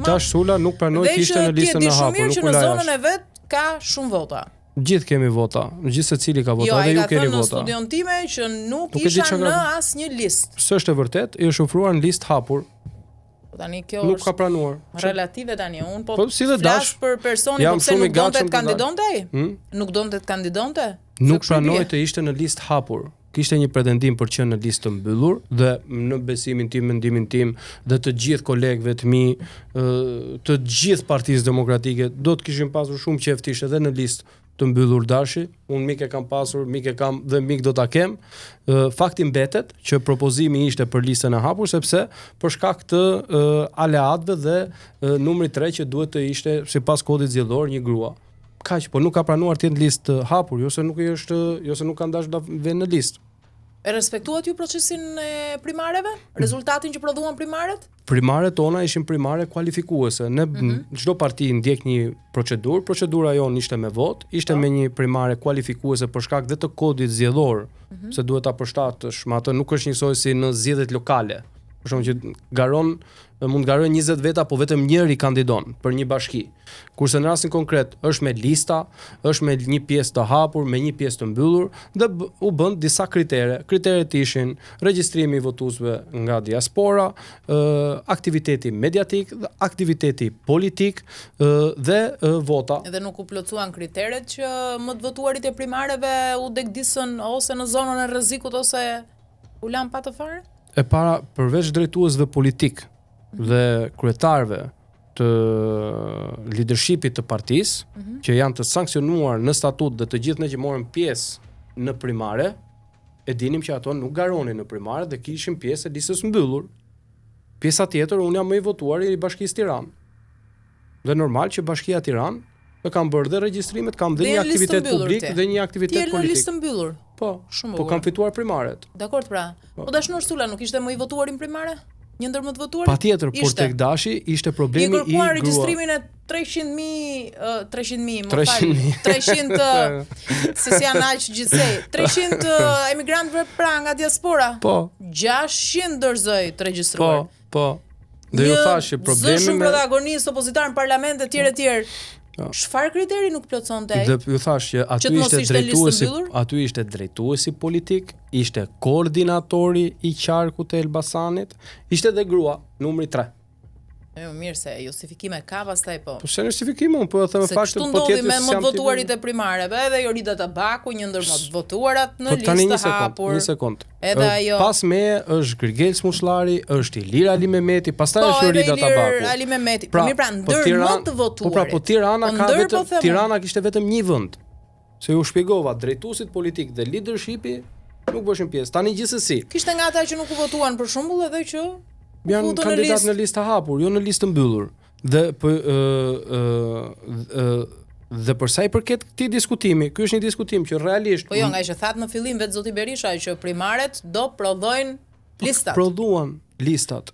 Tash Sula nuk pranoi të ishte në listën e hapur, nuk u la në zonën jashtë. e vet ka shumë vota. Gjithë kemi vota, gjithë secili ka vota, dhe ju keni Jo, ai ka thënë në vota. studion time që nuk e di isha çka në ka- asnjë listë. S'është e vërtet, i është ofruar në listë hapur, Po tani kjo nuk ka pranuar. relative tani. Un po Po, si dhe flas dash, për personin, jam po pse shumë i nuk donte gatshëm të të kandidonte ai? Nuk donte të kandidonte? Se Nuk kush e pranoi bie? të ishte në listë hapur. Kishte një pretendim për qenë në listë të mbyllur dhe në besimin tim, mendimin tim dhe të gjithë kolegëve të mi, të gjithë Partisë Demokratike, do të kishin pasur shumë qejf të ishte edhe në listë të mbyllur dashi. Unë mik e kam pasur, mik e kam dhe mik do ta kem. Fakti mbetet që propozimi ishte për listën e hapur sepse për shkak të aleatëve dhe numri 3 që duhet të ishte sipas kodit zgjedhor një grua. Kaq, po nuk ka pranuar të jetë në listë hapur, jo se nuk kanë dashur të vënë në listë. E respektuat ju procesin e primareve? Rezultatin që prodhuan primaret? Primaret tona ishin primare kualifikuese. Ne çdo parti ndjek një procedurë, procedura jonë ishte me votë, ishte me një primare kualifikuese për shkak dhe të kodit zgjedhor, se duhet ta përshtatësh, me atë nuk është njësoj si në zgjedhjet lokale. Për shkak që mund garojë 20 veta, po vetëm njëri kandidon për një bashki. Kurse në rastin konkret është me lista, është me një pjesë të hapur, me një pjesë të mbyllur dhe u bën disa kritere. Kriteret ishin regjistrimi i votuesve nga diaspora, aktiviteti mediatik, aktiviteti politik dhe vota. Edhe nuk u plotësuan kriteret që më të votuarit e primareve u degdisën ose në zonën e rrezikut ose u lan pa të fare? E para, përveç drejtuesve politik dhe kryetarëve të leadershipit të partisë, që janë të sankcionuar në statut dhe të gjithë ne që morëm pjesë në primare, e dinim që ato nuk garonin në primare dhe kishin pjesë e listës mbyllur. Pjesa tjetër, unë jam më i votuar i Bashkisë Tiranë. Dhe normal që Bashkia Tiranë e kam bërë dhe regjistrimet, kam dhe një aktivitet publik dhe një aktivitet politik. Ti je në listë mbyllur. Po, po kam fituar primaret. Dakor, pra. Po Dashnur Sula nuk ishte më i votuar në primare? Një ndër më të votuarit? Patjetër, por tek dashi ishte problemi i grua. I kërkuan regjistrimin e 300 se si janë aq gjithsej. 300 emigrantëve pra nga diaspora. Po. 600 dorëzoi të regjistruar. Po. Dhe ju thash që problemi shumë protagonist opozitar në parlament etj etj. Çfarë kriteri nuk plotësonte ai? Dhe ju thash që aty ishte drejtuesi politik, ishte koordinatori i qarkut të Elbasanit, ishte dhe grua, numri 3. Mirë se justifikime ka pastaj po. Po se justifikime, po e them fakt po tjetër me më votuarit e primareve, edhe Jorida Tabaku, një ndër më të votuarat në listë hapur. Një sekond. Edhe ajo. Pas meje është Grigel Smushllari, është Ilir Ali Mehmeti, pastaj është Jorida Tabaku. Po, Ali Mehmeti. Po mirë, pra ndër më të votuarit. Po Tirana kishte vetëm një vend. Se ju shpjegova, drejtuesit politik dhe leadershipi nuk bëshin pjesë. Tani gjithsesi. Kishte nga ata që nuk u votuan për shembull edhe që janë kandidat në listë hapur, jo në listë mbyllur. Dhe për sa i përket këtij diskutimi, ky është një diskutim që realisht po jo, nga që thatë në fillim vetë zoti Berisha që primaret do prodhojnë listat. Prodhuan listat.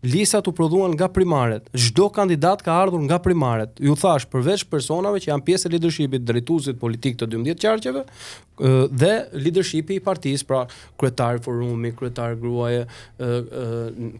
Listat u prodhuan nga primaret. Çdo kandidat ka ardhur nga primaret. Ju thash përveç personave që janë pjesë e leadershipit, drejtuesit politik të 12 qarqeve dhe leadershipi i partisë, pra kryetari forumi, kryetari gruaje,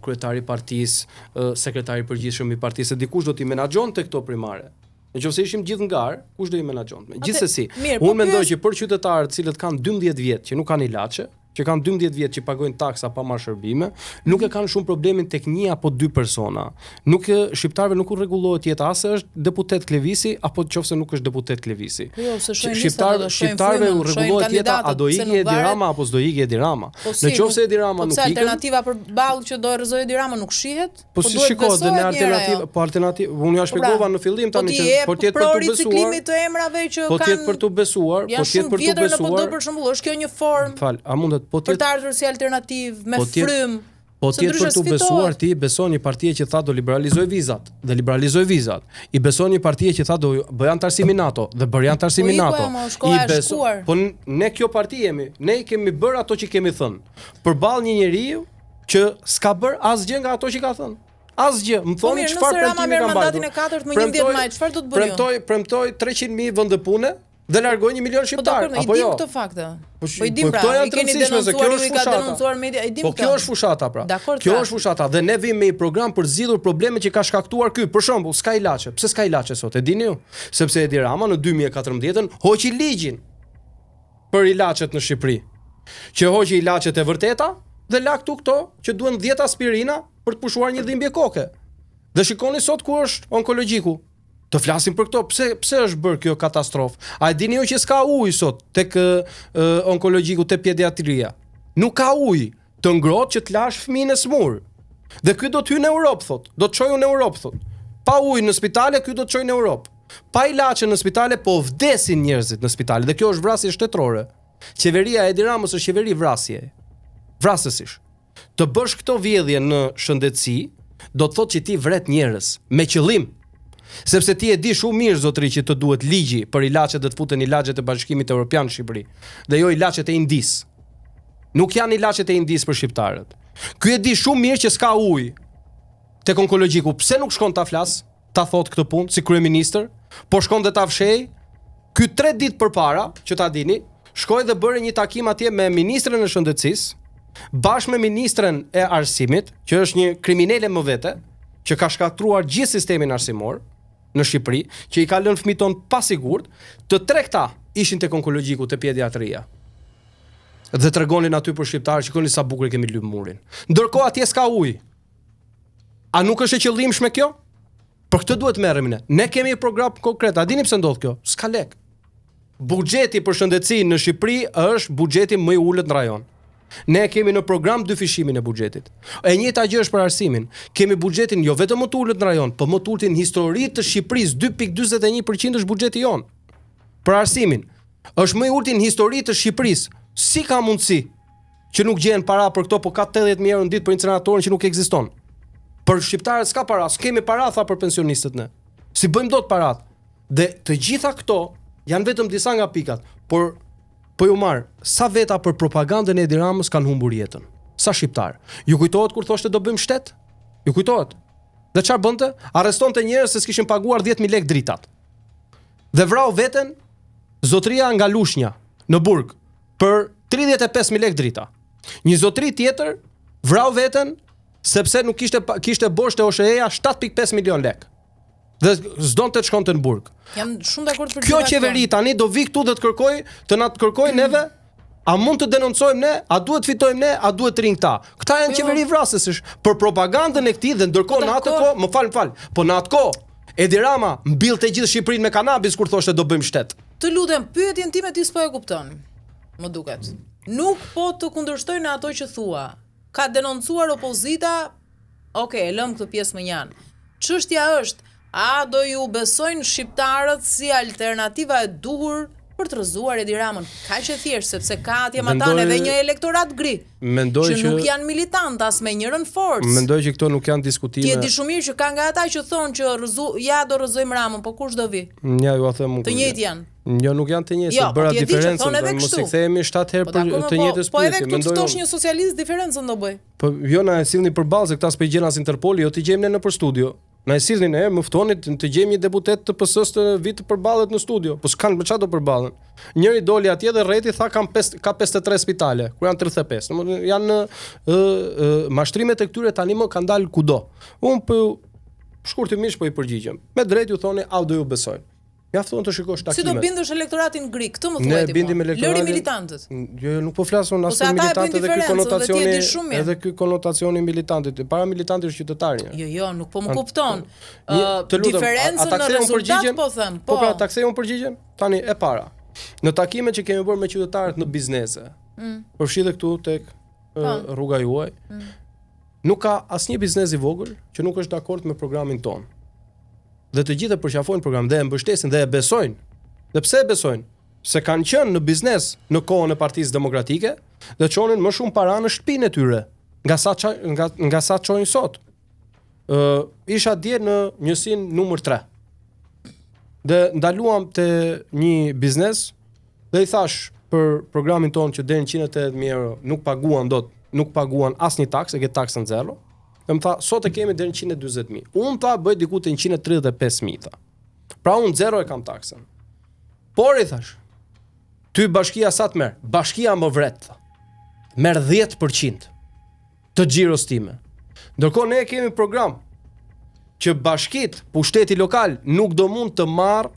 kryetari i partisë, sekretari i përgjithshëm i partisë, dikush do t'i menaxhonte këto primare. Nëse ishim gjithë ngar, kush do i menaxhonte? Gjithsesi, unë mendoj që për qytetarët të cilët kanë 12 vjet që nuk kanë ilaçe, që kanë 12 vjet që pagojnë taksa pa marrë shërbime, nuk e kanë shumë problemin tek një apo dy persona. Shqiptarëve nuk u rregullohet jeta as është deputet Klevisi apo nëse nuk është deputet Klevisi. Jo, shqiptarëve u rregullohet jeta a do ikë Edi Rama apo s'do ikë Edi Rama. Nëse Edi Rama nuk ikë. Po alternativa për ballë që do rrezojë Edi Rama nuk shihet? Po si shikohet në alternativë, po alternativë, unë ja shpjegova në fillim tani që po tjetër për të besuar. Të emrave që po tjetër për të besuar, po tjetër për të besuar. Për shembull, është kjo një formë. Fal, a mundet po tjetër për të ardhur si alternativë me frym. Po tjetër për të besuar, ti beson një partie që tha do liberalizoj vizat dhe liberalizoj vizat. I beson një partie që tha do bëj antarësimin NATO dhe bëri antarësimin NATO. I beson. Po ne kjo parti jemi, ne i kemi bërë ato që kemi thënë. Përballë një njeriu që s'ka bër asgjë nga ato që ka thënë. Asgjë, më thoni çfarë premtimi ka mandatin e 4 më 11 maj, çfarë do të bëjë? Premtoi 300.000 vende pune, dhe largoj 1 milion shqiptar, apo jo? Po këto fakte. Po i dim pra, këto janë i keni rëndësishme se kjo denoncuar, është i ka fushata. denoncuar media, i dim Po kjo është fushata pra. Kjo është fushata dhe ne vim me një program për zgjidhur problemet që ka shkaktuar ky. Për shembull, s'ka ilaçe. Pse s'ka ilaçe sot? E dini ju? Sepse Edi Rama në 2014 hoqi ligjin për ilaçet në Shqipëri. Që hoqi ilaçet e vërteta dhe la këto që duhen 10 aspirina për të pushuar një dhimbje koke. Dhe shikoni sot ku është onkologjiku. Të flasim për këto, pse është bërë kjo katastrofë? A e dini ju që s'ka ujë sot tek onkologjiku, te pediatria? Nuk ka ujë të ngrohtë që të lash fëmijën e smur. Dhe ky do të hyjë në Europë thot. Do të çojë në Europë thot. Pa ujë në spitale, ky do të çojë në Europë. Pa ilaçe në spitale, po vdesin njerëzit në spitale dhe kjo është vrasje shtetërore. Qeveria e Edi Ramës është qeveri vrasje. Vrasësish. Të bësh këto vjedhje në shëndetësi, do të thotë që ti vret njerëz me qëllim. Sepse ti e di shumë mirë zotëri që të duhet ligji për ilaçet dhe të futen ilaçet e Bashkimit Evropian në Shqipëri dhe jo ilaçet e Indis. Nuk janë ilaçet e Indis për shqiptarët. Ky e di shumë mirë që s'ka ujë tek onkologjiku. Pse nuk shkon ta flas, ta thot këtë punë si kryeministër, po shkon dhe ta fshej. Ky 3 ditë përpara, që ta dini, shkoi dhe bëri një takim atje me ministren e shëndetësisë, bashkë me ministren e arsimit, që është një kriminale më vete, që ka shkatruar gjithë sistemin arsimor në Shqipëri, që i ka lënë fëmijët tonë pa sigurt, të 3 këta ishin tek onkologjiku, te pediatria. Dhe tregonin aty për shqiptarë, shikoni sa bukur e kemi lyp murin. Ndërkohë atje s'ka ujë. A nuk është e qëllimshme kjo? Për këtë duhet merremi ne. Ne kemi një program konkret. A dini pse ndodh kjo? S'ka lek. Buxheti për shëndetësinë në Shqipëri është buxheti më i ulët në rajon. Ne kemi në program dyfishimin e buxhetit. E njëjta gjë është për arsimin. Kemi buxhetin jo vetëm më të ulët në rajon, por më të ulët në histori të Shqipërisë, 2.41% është buxheti jon. Për arsimin, është më i ulët në histori të Shqipërisë. Si ka mundësi që nuk gjehen para për këto, po ka 80.000 euro në ditë për incineratorën që nuk ekziston? Për shqiptarët s'ka para, s'kemi para tha për pensionistët ne. Si bëjmë dot parat? Dhe të gjitha këto janë vetëm disa nga pikat, por po ju marr, sa veta për propagandën e Edi Ramës kanë humbur jetën. Sa shqiptar. Ju kujtohet kur thoshte do bëjmë shtet? Ju kujtohet? Dhe çfarë bënte? Arrestonte njerëz se s'kishin paguar 10.000 lekë dritat. Dhe vrau veten zotëria nga Lushnja në Burg për 35.000 lekë drita. Një zotëri tjetër vrau veten sepse nuk kishte borxh te OSHE-ja 7.5 milion lekë. Dhe s'donte të shkonte në Burg. Jam shumë dakord për kjo qeveri tani do vi këtu dhe të na të kërkoj neve, a mund të denoncojmë ne, a duhet fitojmë ne, a duhet të rinë këta. Këta janë qeveri vrasësish për propagandën e këtij dhe ndërkohë në atë kohë, më fal, po në atë kohë Edi Rama mbillte gjithë Shqipërinë me kanabis kur thoshte do bëjmë shtet. Të lutem, pyetjen time ti s'po e kupton. Më duket. Nuk po të kundërshtoj në ato që thua. Ka denoncuar opozita, e lëm këtë pjesë më janë. Çështja është, a do ju besojnë shqiptarët si alternativa e duhur për të rrëzuar Edi Ramën? Kaq e thjesht, sepse ka atje matan edhe një elektorat gri. Që nuk janë militant as me njërën forcë. Mendoj që këto nuk janë diskutime. Ti e di shumë mirë që ka nga ata që thonë që do rrëzojmë Ramën, po kush do vi? Ja, ju a them unë. Të njëjtë janë. Jo, nuk janë të njëjtë, bëra diferencën, mos i kthehemi 7 herë për të njëjtës pyetje. Po edhe këtu të ftosh një socialist diferencën do bëj. Po jo na e sillni përballë se këta s'po gjen as Interpoli, jo të gjejmë ne nëpër studio. Na e sillni ne, më ftoni të gjejmë një deputet të PS-s të vit të përballet në studio. Po s'kan me çfarë do përballen. Njëri doli atje dhe rreti tha ka 53 spitale, kur janë 35. Domethënë janë mashtrimet e këtyre tani më kanë dalë kudo. Un po shkurtimisht po i përgjigjem. Me drejt ju thoni a do ju besojnë. Mjafton të shikosh takimet. Si do bindesh elektoratin gri? Këtë më thuaj ti. Ne bindim elektoratin. Lëri militantët. Jo, nuk po flasun as për militantët edhe ky konotacioni, edhe ky konotacioni militantit. Para militanti është qytetari. Jo, nuk po më kupton. Diferencën në rezultat po them. Po pra, ta kthej un përgjigjen. Tani e para. Në takimet që kemi bërë me qytetarët në biznese. Përfshi këtu tek rruga juaj. Nuk ka asnjë biznes i vogël që nuk është dakord me programin ton. Dhe të gjithë e përqafojnë program dhe e mbështesin dhe e besojnë. Dhe pse e besojnë? Se kanë qenë në biznes në kohën e Partisë Demokratike dhe çonin më shumë para në shtëpinë e tyre nga sa çojnë sot. Isha dje në njësin numër 3. Dhe ndaluam te një biznes dhe i thash për programin ton që deri në 180.000 euro nuk paguan asnjë taksë, e ke taksën zero. Dhe më tha, sot e kemi deri në 140.000. Unë tha bëj diku te 135.000 tha. Pra unë zero e kam taksën. Por i thash, ty bashkia sa të merr? Bashkia më vret. Merr 10% të xhiros time. Ndërkohë ne kemi program që bashkit, pushteti lokal nuk do mund të marr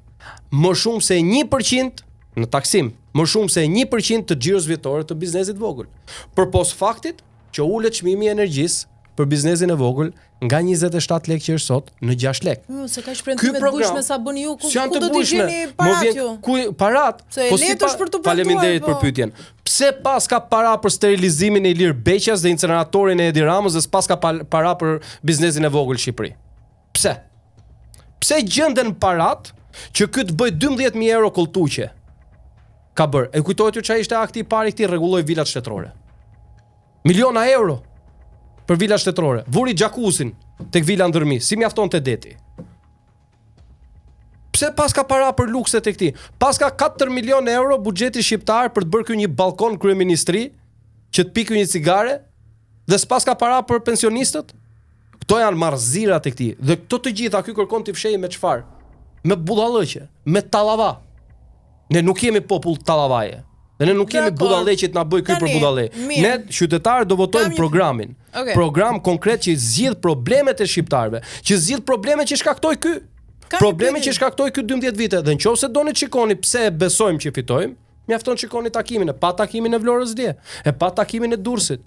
më shumë se 1% në taksim, më shumë se 1% të xhiros vjetore të biznesit vogël. Përpos faktit që ulet çmimi i energjisë për biznesin e vogël nga 27 lekë që është sot në 6 lekë. Se ka shprendime të bujshme sa bëni ju, ku do t'i gjeni parat ju? Parat? Po si për të faleminderit për pyetjen. Pse pas ka para për sterilizimin e Ilir Beqas dhe inceneratorin e Edi Ramës dhe s'pas ka para për biznesin e vogël në Shqipëri? Pse? Pse gjenden parat që ky të bëj 12.000 euro kolltuqe? Ka bërë. E kujtohet ju çfarë ishte akti i parë i këtij, rregulloi vilat shtetërore. Miliona euro për vila shtetërore. Vuri xhakuzin tek vila ndërmi, si mjaftonte deti. Pse pas ka para për lukse tek ti? Pas ka 4 milion euro buxheti shqiptar për të bërë ky një balkon kryeministri që të pikë një cigare dhe s'pas ka para për pensionistët? Këto janë marrëzira tek ti. Dhe këto të gjitha ky kërkon t'i fshejë me çfarë? Me budallëqe, me tallava. Ne nuk jemi popull tallavaje. Dhe ne nuk kemi budallëqit na bëj ky për budallë. Ne qytetarët do votojmë programin. Okay. Program konkret që zgjidh problemet e shqiptarëve, që zgjidh problemet që shkaktoi ky. Problemet që shkaktoi ky 12 vite. Dhe nëse doni të shikoni pse e besojmë që fitojmë, mjafton shikoni takimin e pa takimin e Vlorës dje, e pa takimin e Durrësit.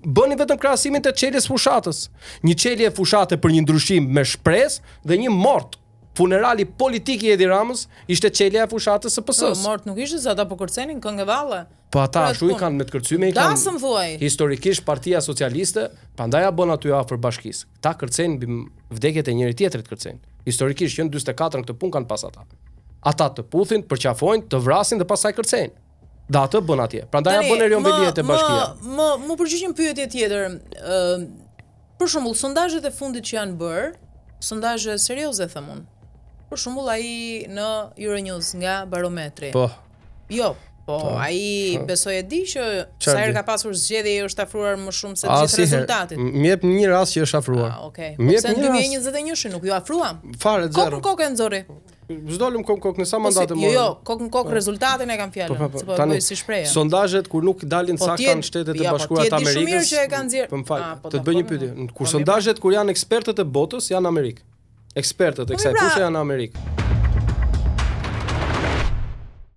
Bëni vetëm krahasimin të çeljes fushatës. Një çelje fushate për një ndryshim me shpresë dhe një mort. Funerali politik i Edi Ramës ishte çelja e fushatës së PS-s. Mort nuk ishte se ata po kërcenin këngë valle. Po ata ashtu i kanë me të kërcyme, i kanë. Dasëm thuaj. Historikisht Partia Socialiste, prandaj ja bën aty afër bashkisë. Ata kërcejnë mbi vdekjet e njëri tjetrit kërcejnë. Historikisht që në 44 në këtë punë kanë pas ata. Ata të puthin, përqafojnë, të vrasin dhe pastaj kërcejnë. Dhe atë bën atje. Prandaj ja bën Erion Veliet e bashkia. Më përgjigj një pyetje tjetër. Për shembull, sondazhet e fundit që janë bërë, sondazhe serioze them unë. Për shembull ai në Euronews nga Barometri. Po. Jo, ai besoj e di që sa herë ka pasur zgjedhje është afruar më shumë se gjithë rezultatit. Më jep një rast që është afruar. Okej. Po se në 2021 nuk ju afruam. Fare zero. Kokë nxori. S'dolëm kokë në sa mandate morën. Jo, kokë rezultatin e kanë fjalën, se po bëj si shprehje. Sondazhet kur nuk dalin saktë në Shtetet e Bashkuara të Amerikës. Po mirë që e kanë nxjerr. Të të bëj një pyetje. Kur sondazhet kur janë ekspertët e botës janë në Amerikë. Ekspertët e kësaj fushë janë në Amerikë.